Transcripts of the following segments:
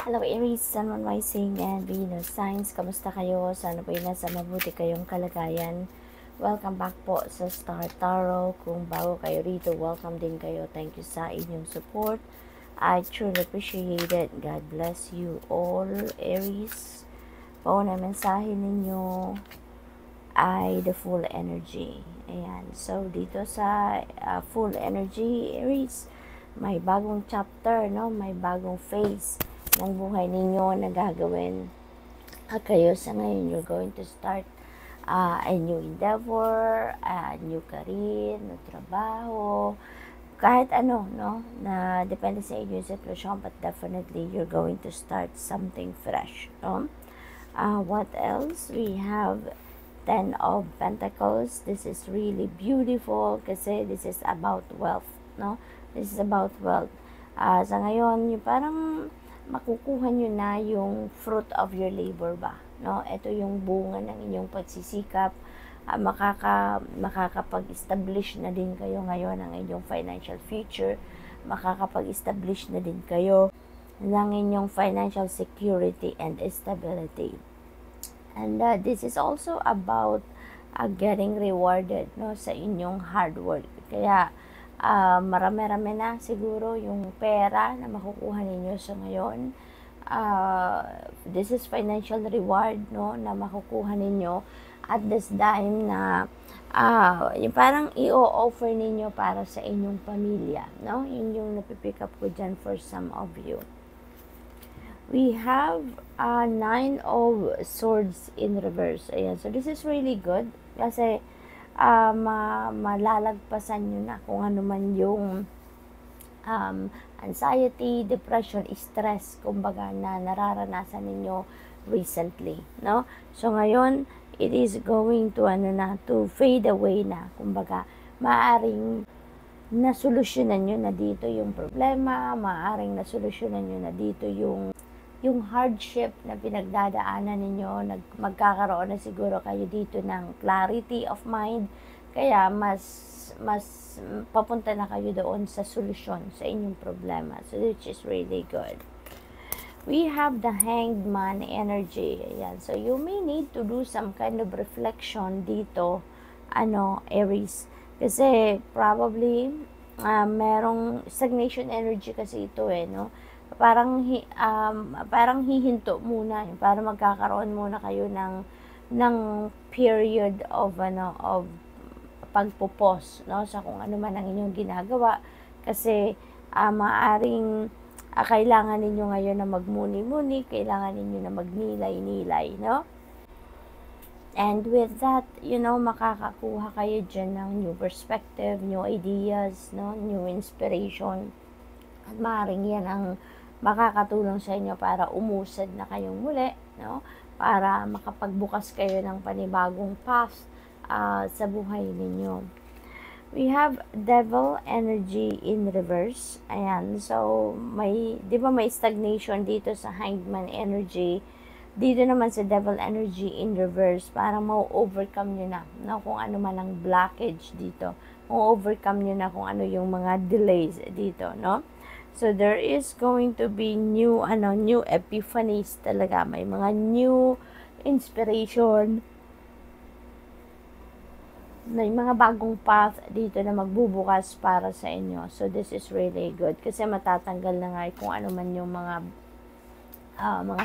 Hello Aries, Sun, Moon, Rising, and Venus signs. Kamusta kayo? Sana po nasa mabuti kayong kalagayan. Welcome back po sa Star Tarot. Kung bago kayo rito, welcome din kayo. Thank you sa inyong support. I truly appreciate it. God bless you all, Aries. Po na mensahe ninyo ay the full energy. Ayan. So, dito sa full energy, Aries, may bagong chapter, no? May bagong phase ng buhay ninyo na gagawin kayo sa ngayon. You're going to start a new endeavor, a new career, na trabaho, kahit ano, no, na depende sa inyong sitwasyon, but definitely you're going to start something fresh, no? What else? We have 10 of Pentacles. This is really beautiful kasi this is about wealth, no? This is about wealth. Sa ngayon, yung parang makukuha nyo na yung fruit of your labor ba, no? Ito yung bunga ng inyong pagsisikap. Makakapag-establish na din kayo ngayon ng inyong financial future. Makakapag-establish na din kayo ng inyong financial security and stability. And this is also about getting rewarded, no, sa inyong hard work. Kaya marami-rami na siguro yung pera na makukuha ninyo sa ngayon. This is financial reward, no, na makukuha ninyo at this time na yung parang i-offer ninyo para sa inyong pamilya, no? Yun yung napipick up ko dyan for some of you. We have 9 of Swords in reverse. Ayan. So this is really good kasi malalagpasan nyo na kung ano man yung anxiety, depression, stress, kumbaga na nararanasan ninyo recently, no? So ngayon, it is going to to fade away na, kumbaga maaring nasolusyonan nyo na dito yung problema, maaring nasolusyonan nyo na dito yung hardship na pinagdadaanan ninyo, magkakaroon na siguro kayo dito ng clarity of mind, kaya mas papunta na kayo doon sa solusyon sa inyong problema. So, which is really good. We have the Hanged Man energy. Ayan. So, you may need to do some kind of reflection dito, Aries. Kasi, probably, merong stagnation energy kasi ito no? Parang hihinto muna, para magkakaroon muna kayo ng period of pagpupos, no, sa kung ano man ang inyong ginagawa, kasi maaring kailangan ninyo ngayon na magmuni-muni, kailangan ninyo na magnilay-nilay, no? And with that, makakakuha kayo dyan ng new perspective, new ideas, no, new inspiration. At maaaring yan ang makakatulong sa inyo para umusad na kayong muli, no? Para makapagbukas kayo ng panibagong path sa buhay ninyo. We have Devil energy in reverse. Ayan. So, di ba may stagnation dito sa Hanged Man energy? Dito naman sa Devil energy in reverse, para ma-overcome nyo na, no? Kung ano man ang blockage dito. Ma-overcome nyo na kung ano yung mga delays dito, no? So, there is going to be new epiphanies talaga. May mga new inspiration. May mga bagong path dito na magbubukas para sa inyo. So, this is really good. Kasi matatanggal na nga kung ano man yung mga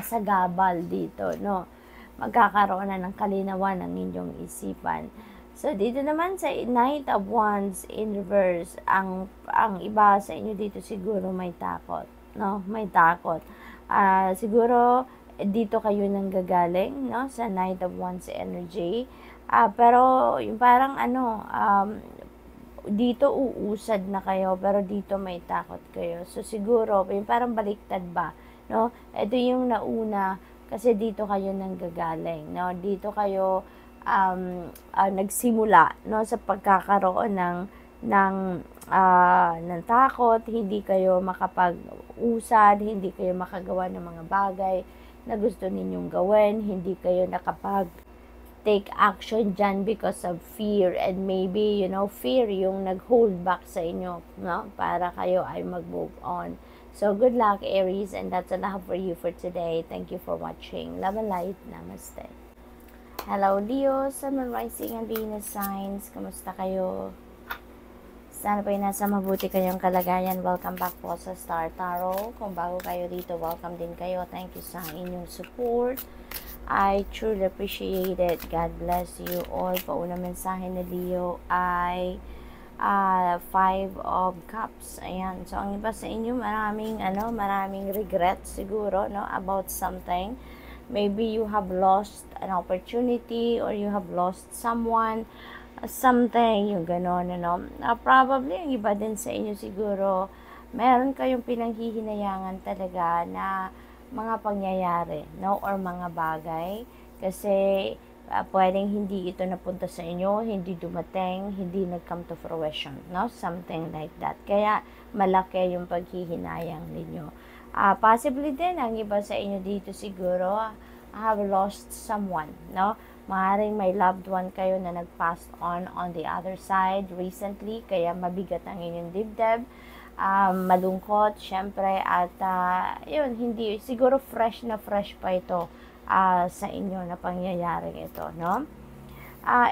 sagabal dito, no? Magkakaroon na ng kalinawan ng inyong isipan. So, dito naman sa Knight of Wands in reverse, ang iba sa inyo dito siguro may takot, no? May takot. Siguro, dito kayo nanggagaling, no? Sa Knight of Wands energy. Pero, yung parang dito uusad na kayo, pero dito may takot kayo. So, siguro, yung parang baliktad ba, no? Ito yung nauna, kasi dito kayo nanggagaling, no? Dito kayo nagsimula, no, sa pagkakaroon ng takot, hindi kayo makapag-usad, hindi kayo makagawa ng mga bagay na gusto ninyong gawin, hindi kayo take action dyan because of fear, and maybe, fear yung nag-hold back sa inyo, no, para kayo ay mag-move on. So, good luck, Aries, and that's enough for you for today. Thank you for watching. Love and light. Namaste. Hello, Leo, Sun, Moon, Rising, and Venus signs. Kamusta kayo? Sana po nasa mabuti kayong kalagayan. Welcome back po sa Star Tarot. Kung bago kayo dito, welcome din kayo. Thank you sa inyong support. I truly appreciate it. God bless you all. Paunang mensahe ni Leo ay Five of Cups. Ayan. So, ang iba sa inyo, maraming regret siguro, no, about something. Maybe you have lost an opportunity or you have lost someone, something, yung gano'n, probably, ang iba din sa inyo siguro, meron kayong pinanghihinayangan talaga na mga pangyayari, no, or mga bagay, kasi pwedeng hindi ito napunta sa inyo, hindi dumating, hindi nag-come to fruition, no, something like that. Kaya, malaki yung paghihinayang ninyo. Possibly din, ang iba sa inyo dito siguro, have lost someone, no? Maaaring may loved one kayo na nag-pass on the other side recently, kaya mabigat ang inyong dibdib, malungkot, syempre, at yun, hindi, siguro fresh pa ito sa inyo na pangyayaring ito, no?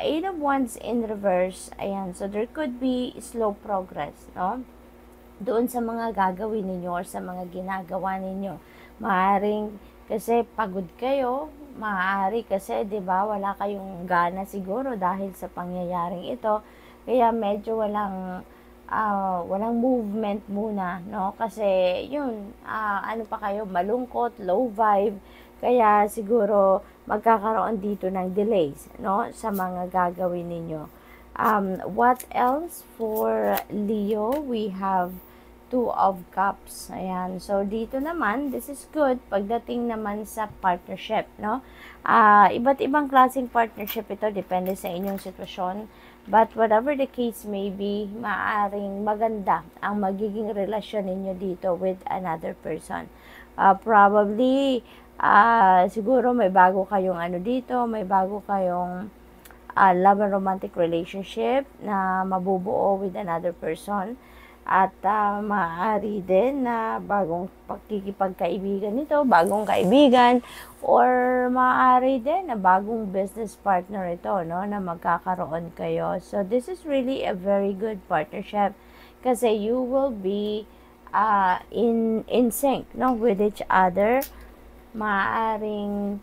Eight of Wands in reverse, ayan, so there could be slow progress, no? Doon sa mga gagawin ninyo or sa mga ginagawa ninyo. Maaaring kasi pagod kayo, maaari kasi 'di ba wala kayong gana siguro dahil sa pangyayaring ito, kaya medyo walang movement muna, no, kasi yun, ano pa kayo, malungkot, low vibe, kaya siguro magkakaroon dito ng delays, no, sa mga gagawin ninyo. What else for Leo? We have Two of Cups. Ayan. So, dito naman, this is good pagdating naman sa partnership, no? Iba't ibang klaseng partnership ito, depende sa inyong sitwasyon. But whatever the case may be, maaaring maganda ang magiging relasyon ninyo dito with another person. Probably, siguro may bago kayong may bago kayong love and romantic relationship na mabubuo with another person. At maaari din na bagong pagkikipagkaibigan nito, bagong kaibigan, or maaari din na bagong business partner ito, no, na magkakaroon kayo. So, this is really a very good partnership kasi you will be in sync, no, with each other. Maaaring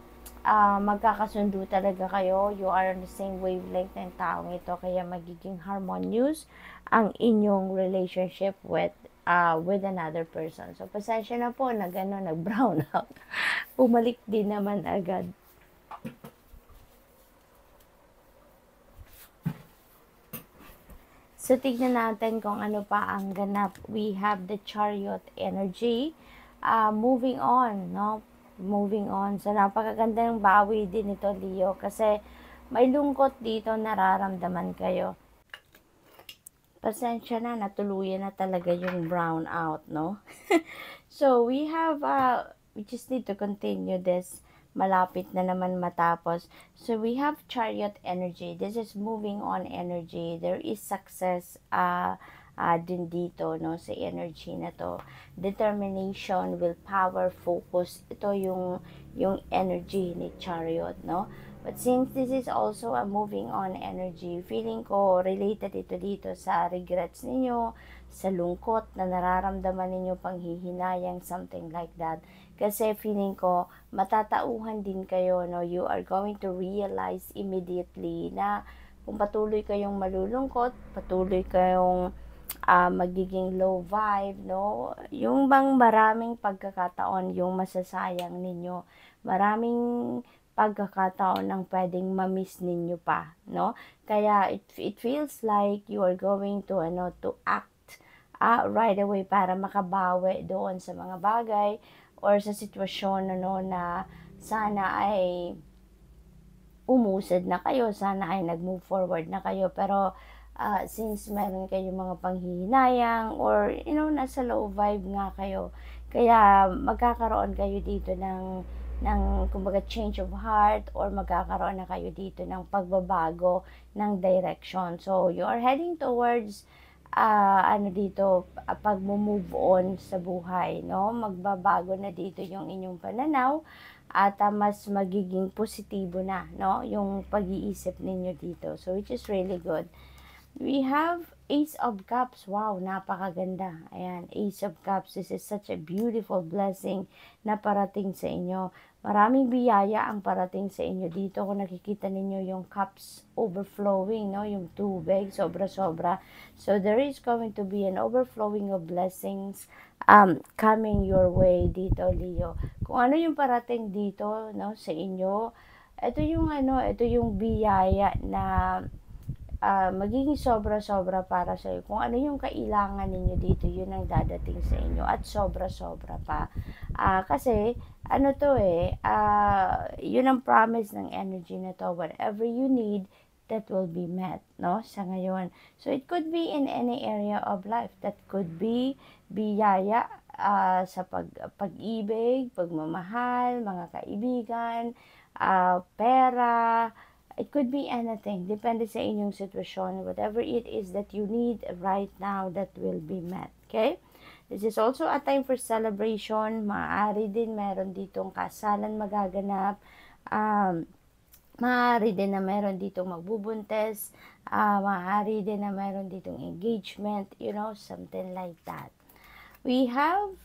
magkakasundo talaga kayo. You are on the same wavelength ng taong ito, kaya magiging harmonious ang inyong relationship with another person. So, pasensya na po na gano'n, nag-brown out. Bumalik din naman agad. So, tignan natin kung ano pa ang ganap. We have the Chariot energy. Moving on, no? Moving on. So, napakaganda ng bawi din ito, Leo, kasi may lungkot dito, nararamdaman kayo. Pasensya na, natuluyan na talaga yung brown out, no? So, we have, we just need to continue this. Malapit na naman matapos. So, we have Chariot energy. This is moving on energy. There is success din dito, no, sa energy na to. Determination, willpower, focus. Ito yung energy ni Chariot, no? But since this is also a moving on energy, feeling ko related ito dito sa regrets ninyo, sa lungkot na nararamdaman ninyo, panghihinayang, something like that. Kasi feeling ko, matatauhan din kayo, no? You are going to realize immediately na kung patuloy kayong malulungkot, patuloy kayong magiging low vibe, no? Yung bang maraming pagkakataon yung masasayang ninyo. Maraming pagkakataon ng pwedeng ma-miss ninyo pa, no? Kaya it feels like you are going to act right away para makabawi doon sa mga bagay or sa sitwasyon na sana ay umusad na kayo, sana ay nag-move forward na kayo, pero since meron kayong mga panghihinayang or nasa low vibe nga kayo, kaya magkakaroon kayo dito ng kumbaga change of heart, or magkakaroon na kayo dito ng pagbabago ng direction. So, you are heading towards ano dito, pag-move on sa buhay, no? Magbabago na dito yung inyong pananaw at mas magiging positibo na, no? Yung pag-iisip ninyo dito. So, which is really good. We have Ace of Cups. Wow, napakaganda. Ayan, Ace of Cups. This is such a beautiful blessing na parating sa inyo. Maraming biyaya ang parating sa inyo dito. Kung nakikita ninyo yung cups overflowing, no? Yung tubig, sobra-sobra. So, there is going to be an overflowing of blessings coming your way dito, Leo. Kung ano yung parating dito, no, sa inyo, ito yung biyaya na magiging sobra-sobra para sa iyo. Kung ano yung kailangan ninyo dito, yun ang dadating sa inyo at sobra-sobra pa. Kasi, ano to yun ang promise ng energy na to. Whatever you need, that will be met, no? Sa ngayon. So, it could be in any area of life. That could be biyaya sa pag-ibig, pagmamahal, mga kaibigan, pera. It could be anything. Depende sa inyong sitwasyon. Whatever it is that you need right now, that will be met. Okay? This is also a time for celebration. Maaari din meron ditong kasalan magaganap. Maaari din na meron ditong magbubuntes. Maaari din na meron ditong engagement. You know, something like that. We have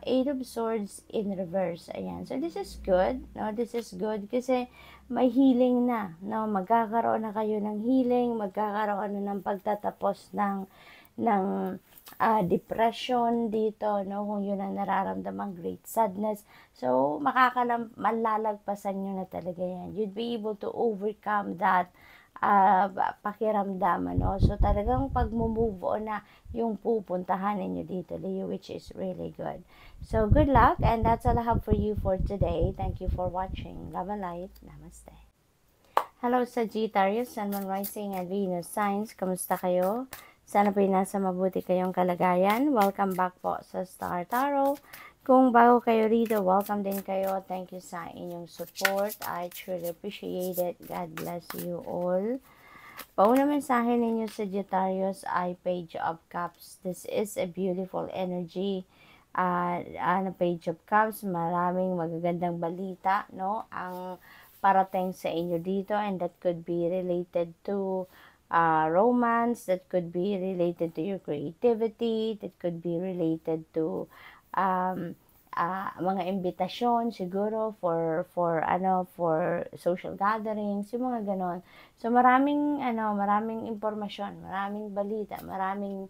Eight of Swords in reverse. Ayan. So, this is good. No? This is good kasi may healing na. No? Magkakaroon na kayo ng healing. Magkakaroon na ng pagtatapos ng depression dito. No? Kung yun ang nararamdaman, great sadness. So, malalagpasan nyo na talaga yan. You'd be able to overcome that pakiramdam, no? So, talagang pag-move on na yung pupuntahan ninyo dito, Leo, which is really good. So, good luck, and that's all I have for you for today. Thank you for watching. Love and light. Namaste. Hello, Sagittarius, Sun, Moon, Rising, and Venus signs. Kamusta kayo? Sana po nasa mabuti kayong kalagayan. Welcome back po sa Star Tarot. Kung bago kayo rito, welcome din kayo. Thank you sa inyong support. I truly appreciate it. God bless you all. Pauna mensahe ninyo, Sagittarius, ay Page of Cups. This is a beautiful energy. Page of Cups, maraming magagandang balita, no? Ang parating sa inyo dito, and that could be related to romance, that could be related to your creativity, that could be related to mga imbitasyon siguro for social gatherings, yung mga ganon. So maraming impormasyon, maraming balita, maraming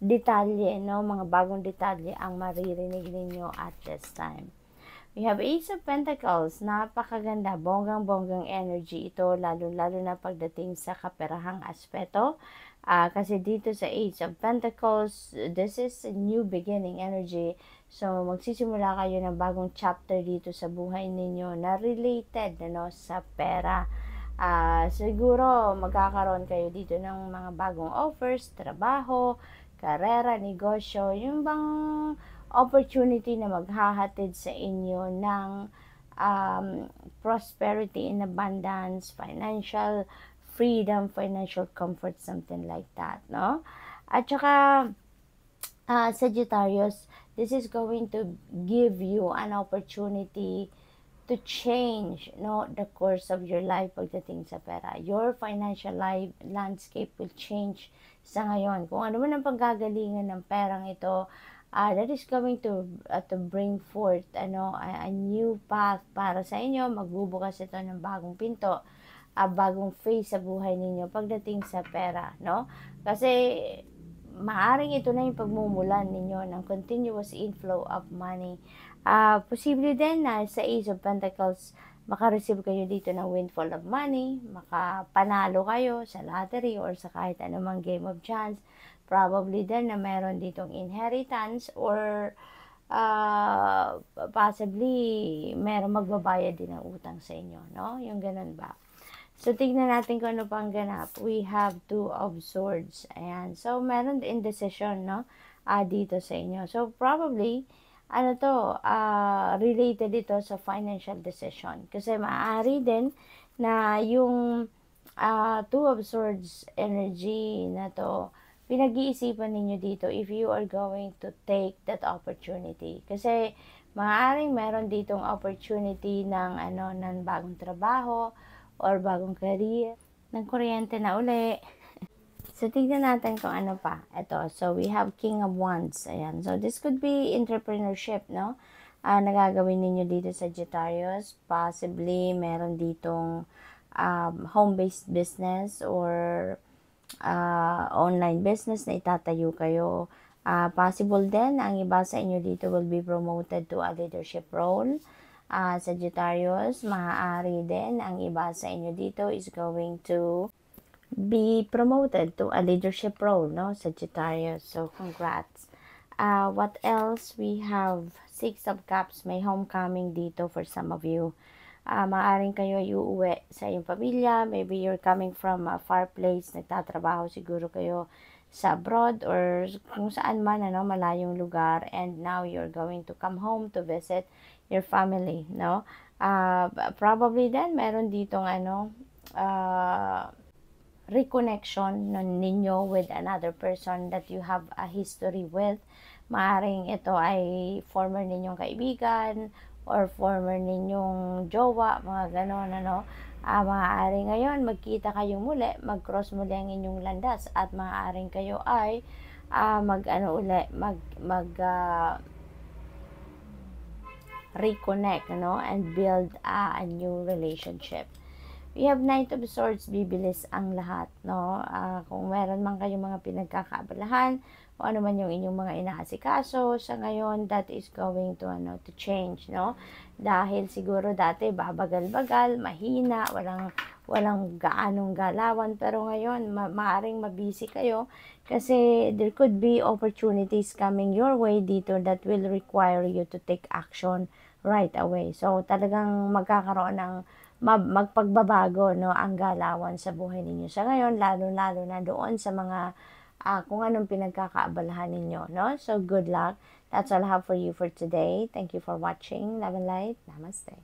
detalye, no, mga bagong detalye ang maririnig ninyo at this time. We have Ace of Pentacles, napakaganda, bonggang-bonggang energy ito, lalo-lalo na pagdating sa kaperahang aspeto. Kasi dito sa Ace of Pentacles, this is a new beginning energy. So, magsisimula kayo ng bagong chapter dito sa buhay ninyo na related sa pera. Siguro, magkakaroon kayo dito ng mga bagong offers, trabaho, karera, negosyo, yung bang opportunity na maghahatid sa inyo ng prosperity and abundance, financial freedom, financial comfort, something like that, no? At saka, Sagittarius, this is going to give you an opportunity to change, no, the course of your life pagdating sa pera. Your financial life landscape will change sa ngayon. Kung ano man ang paggagalingan ng perang ito, that is going to bring forth a new path para sa inyo. Magbubukas ito ng bagong pinto, bagong phase sa buhay ninyo pagdating sa pera, no? Kasi maaring ito na yung pagmumulan ninyo ng continuous inflow of money. Posible din na sa Ace of Pentacles, makareceive kayo dito ng windfall of money, makapanalo kayo sa lottery or sa kahit anumang game of chance. Probably din na meron ditong inheritance or possibly meron magbabayad din ng utang sa inyo, no? Yung ganun ba? So, tignan natin kung ano pang ganap. We have Two of Swords. Ayan. So, meron indecision, no? Dito sa inyo. So, probably, related ito sa financial decision. Kasi maaari din na yung Two of Swords energy na to, pinag-iisipan ninyo dito if you are going to take that opportunity. Kasi maaaring meron ditong opportunity ng ng bagong trabaho or bagong career, ng kuryente na uli. So, tignan natin kung ano pa. Ito, so we have King of Wands. Ayan. So, this could be entrepreneurship, no? Nagagawin ninyo dito sa Sagittarius. Possibly, meron ditong home-based business or online business na itatayo kayo. Possible din, ang iba sa inyo dito will be promoted to a leadership role. Sagittarius, maaari din, ang iba sa inyo dito is going to be promoted to a leadership role, no, Sagittarius. So, congrats. What else? We have Six of Cups. May homecoming dito for some of you. Maaaring kayo iuwi sa iyong pamilya. Maybe you're coming from a far place. Nagtatrabaho siguro kayo sa abroad or kung saan man, malayong lugar. And now you're going to come home to visit your family, no? Probably then, meron ditong reconnection ninyo with another person that you have a history with. Maaring ito ay former ninyong kaibigan or former ninyong jowa, mga ganon, maaring ngayon magkita kayong muli, mag-cross muli ang inyong landas at maaring kayo ay reconnect, and build a new relationship. We have Knight of Swords, bibilis ang lahat, no? Kung meron man kayong mga pinagkakaabalahan, o ano man yung inyong mga inaasikaso sa ngayon, that is going to change, no? Dahil siguro dati babagal-bagal, mahina, walang gaanong galawan, pero ngayon maaring mabisi kayo kasi there could be opportunities coming your way dito that will require you to take action right away. So talagang magkakaroon ng magpagbabago, no, ang galawan sa buhay ninyo sa ngayon, lalo na doon sa mga kung anong pinagkakaabalahan ninyo, no? So good luck. That's all I have for you for today. Thank you for watching. Love and light. Namaste.